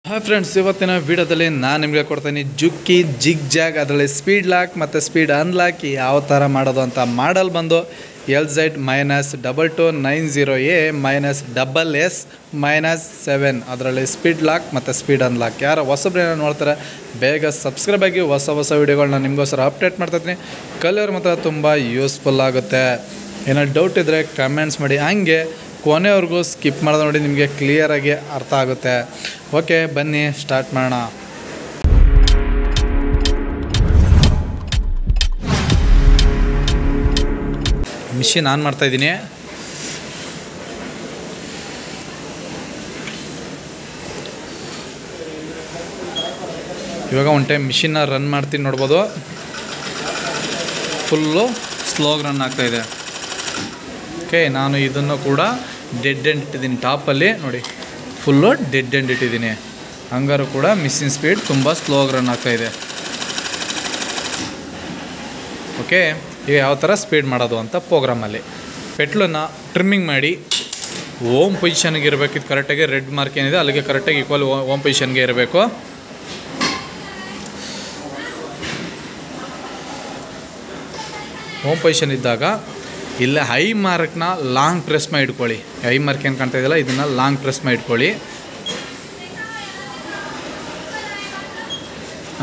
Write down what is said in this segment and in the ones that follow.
Hi friends, ಇವತ್ತಿನ ವಿಡಿಯೋದಲ್ಲಿ ನಾನು ನಿಮಗೆ ಕೊಡ್ತೀನಿ ಜುಕ್ಕಿ ಜಿಗ್ ಜಾಗ್ ಅದರಲ್ಲಿ ಸ್ಪೀಡ್ ಲಾಕ್ ಮತ್ತು ಸ್ಪೀಡ್ ಅನ್ಲಾಕ್ ಯಾವ ಥರ ಮಾಡೋದು ಅಂತ. ಮಾಡಲ್ ಬಂದು LZ-290A-SS-7 ಅದರಲ್ಲಿ ಸ್ಪೀಡ್ ಲಾಕ್ ಮತ್ತು ಸ್ಪೀಡ್ ಅನ್ಲಾಕ್. ಯಾರು ಹೊಸಬ್ರೇನೋ ನೋಡ್ತಾರೆ ಬೇಗ ಸಬ್ಸ್ಕ್ರೈಬ್ ಆಗಿ ಹೊಸ ವೀಡಿಯೋಗಳನ್ನ ನಿಮಗೋಸ್ಕರ ಅಪ್ಡೇಟ್ ಮಾಡ್ತಾಯಿದ್ದೀನಿ. ಕಲಿಯೋರು ಮಾತ್ರ ತುಂಬ ಯೂಸ್ಫುಲ್ ಆಗುತ್ತೆ. ಏನೋ ಡೌಟ್ ಇದ್ದರೆ ಕಮೆಂಟ್ಸ್ ಮಾಡಿ, ಹಂಗೆ ಕೊನೆವರೆಗೂ ಸ್ಕಿಪ್ ಮಾಡೋದು ನೋಡಿ, ನಿಮಗೆ ಕ್ಲಿಯರಾಗಿ ಅರ್ಥ ಆಗುತ್ತೆ. ಓಕೆ, ಬನ್ನಿ ಸ್ಟಾರ್ಟ್ ಮಾಡೋಣ. ಮಿಷಿನ್ ಆನ್ ಮಾಡ್ತಾಯಿದ್ದೀನಿ. ಇವಾಗ ಒಂದು ಟೈಮ್ ಮಿಷಿನ್ನ ರನ್ ಮಾಡ್ತೀನಿ, ನೋಡ್ಬೋದು ಫುಲ್ಲು ಸ್ಲೋಗಿ ರನ್ ಆಗ್ತಾಯಿದೆ. ಓಕೆ, ನಾನು ಇದನ್ನು ಕೂಡ ಡೆಡ್ ಎಂಡ್ ಇಟ್ಟಿದ್ದೀನಿ. ಟಾಪಲ್ಲಿ ನೋಡಿ ಫುಲ್ಲು ಡೆಡ್ ಎಂಡ್ ಇಟ್ಟಿದ್ದೀನಿ. ಹಂಗಾರು ಕೂಡ ಮಿಷಿನ್ ಸ್ಪೀಡ್ ತುಂಬ ಸ್ಲೋಗಿ ರನ್ ಆಗ್ತಾಯಿದೆ. ಓಕೆ, ಈಗ ಯಾವ ಥರ ಸ್ಪೀಡ್ ಮಾಡೋದು ಅಂತ ಪ್ರೋಗ್ರಾಮಲ್ಲಿ ಪೆಟ್ಲನ್ನು ಟ್ರಿಮ್ಮಿಂಗ್ ಮಾಡಿ ಓಮ್ ಪೊಸಿಷನ್ಗೆ ಇರಬೇಕು. ಇದು ಕರೆಕ್ಟಾಗಿ ರೆಡ್ ಮಾರ್ಕ್ ಏನಿದೆ ಅಲ್ಲಿಗೆ ಕರೆಕ್ಟಾಗಿ ಈಕ್ವಲ್ ಓಮ್ ಪೊಸಿಷನ್ಗೆ ಇರಬೇಕು. ಹೋಮ್ ಪೊಸಿಷನ್ ಇದ್ದಾಗ ಇಲ್ಲ ಹೈ ಮಾರ್ಕ್ನ ಲಾಂಗ್ ಪ್ರೆಸ್ ಮಾಡಿ ಇಟ್ಕೊಳ್ಳಿ. ಹೈ ಮಾರ್ಕ್ ಏನು ಕಾಣ್ತಾ ಇದೆಯಲ್ಲ ಇದನ್ನು ಲಾಂಗ್ ಪ್ರೆಸ್ ಮಾಡಿ ಇಟ್ಕೊಳ್ಳಿ.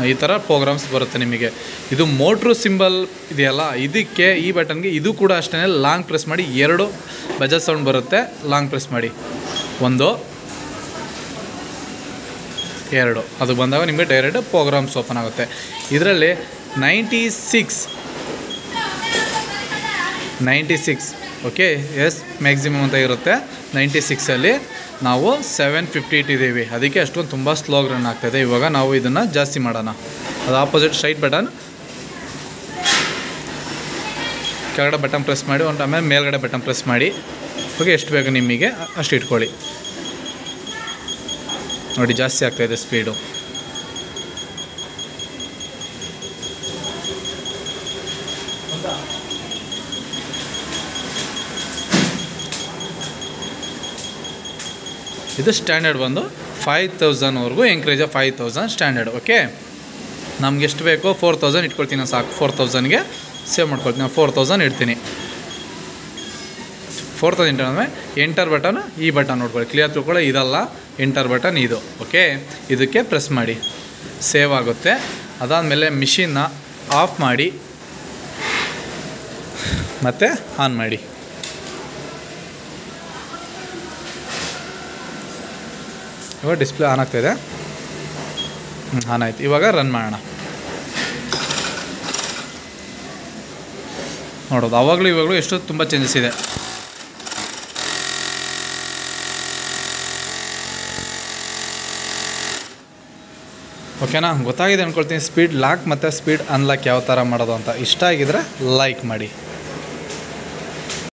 ಈ ಥರ ಪ್ರೋಗ್ರಾಮ್ಸ್ ಬರುತ್ತೆ ನಿಮಗೆ. ಇದು ಮೋಟ್ರು ಸಿಂಬಲ್ ಇದೆಯಲ್ಲ, ಇದಕ್ಕೆ ಈ ಬಟನ್ಗೆ ಇದು ಕೂಡ ಅಷ್ಟೇ ಲಾಂಗ್ ಪ್ರೆಸ್ ಮಾಡಿ 2 ಬಜಾಜ್ ಸೌಂಡ್ ಬರುತ್ತೆ. ಲಾಂಗ್ ಪ್ರೆಸ್ ಮಾಡಿ 1 2 ಅದು ಬಂದಾಗ ನಿಮಗೆ ಡೈರೆಕ್ಟ್ ಪ್ರೋಗ್ರಾಮ್ಸ್ ಓಪನ್ ಆಗುತ್ತೆ. ಇದರಲ್ಲಿ 96 ಓಕೆ, ಎಸ್ ಮ್ಯಾಕ್ಸಿಮಮ್ ಅಂತ ಇರುತ್ತೆ. 96ಅಲ್ಲಿ ನಾವು 750 ಇಟ್ಟಿದ್ದೀವಿ, ಅದಕ್ಕೆ ಅಷ್ಟೊಂದು ತುಂಬ ಸ್ಲೋಗಿ ರನ್ ಆಗ್ತಾಯಿದೆ. ಇವಾಗ ನಾವು ಇದನ್ನು ಜಾಸ್ತಿ ಮಾಡೋಣ. ಅದು ಆಪೋಸಿಟ್ ಸ್ಟ್ರೈಟ್ ಬಟನ್, ಕೆಳಗಡೆ ಬಟನ್ ಪ್ರೆಸ್ ಮಾಡಿ, ಆಮೇಲೆ ಮೇಲ್ಗಡೆ ಬಟನ್ ಪ್ರೆಸ್ ಮಾಡಿ. ಓಕೆ, ಎಷ್ಟು ಬೇಕು ನಿಮಗೆ ಅಷ್ಟು ಇಟ್ಕೊಳ್ಳಿ. ನೋಡಿ ಜಾಸ್ತಿ ಆಗ್ತಾಯಿದೆ ಸ್ಪೀಡು. ಇದು ಸ್ಟ್ಯಾಂಡರ್ಡ್ ಬಂದು 5000ವರೆಗೂ ಎಂಕರೇಜ್ 5000 ಸ್ಟ್ಯಾಂಡರ್ಡ್. ಓಕೆ, ನಮ್ಗೆ ಎಷ್ಟು ಬೇಕೋ 4000 ಇಟ್ಕೊಳ್ತೀನಿ ಸಾಕು. 4000ಗೆ ಸೇವ್ ಮಾಡ್ಕೊಳ್ತೀನಿ. ನಾನು 4000 ಇಡ್ತೀನಿ. 4000 ಇಂಟರ್ ಎಂಟರ್ ಬಟನ್, ಈ ಬಟನ್ ನೋಡ್ಕೊಳ್ಳಿ, ಕ್ಲಿಯರ್ ತಿಳ್ಕೊಳ್ಳಿ. ಇದಲ್ಲ ಎಂಟರ್ ಬಟನ್ ಇದು. ಓಕೆ, ಇದಕ್ಕೆ ಪ್ರೆಸ್ ಮಾಡಿ, ಸೇವ್ ಆಗುತ್ತೆ. ಅದಾದಮೇಲೆ ಮಿಷಿನ್ನ ಆಫ್ ಮಾಡಿ ಮತ್ತು ಆನ್ ಮಾಡಿ. ಇವಾಗ ಡಿಸ್ಪ್ಲೇ ಆನ್ ಆಗ್ತಾಯಿದೆ. ಆನ್ ಆಯ್ತು. ಇವಾಗ ರನ್ ಮಾಡೋಣ. ನೋಡೋದು ಆವಾಗಲೂ ಇವಾಗಲೂ ಎಷ್ಟು ತುಂಬ ಚೇಂಜಸ್ ಇದೆ. ಓಕೆನಾ, ಗೊತ್ತಾಗಿದೆ ಅಂದ್ಕೊಳ್ತೀನಿ ಸ್ಪೀಡ್ ಲಾಕ್ ಮತ್ತು ಸ್ಪೀಡ್ ಅನ್ಲಾಕ್ ಯಾವ ಥರ ಮಾಡೋದು ಅಂತ. ಇಷ್ಟ ಆಗಿದ್ರೆ ಲೈಕ್ ಮಾಡಿ.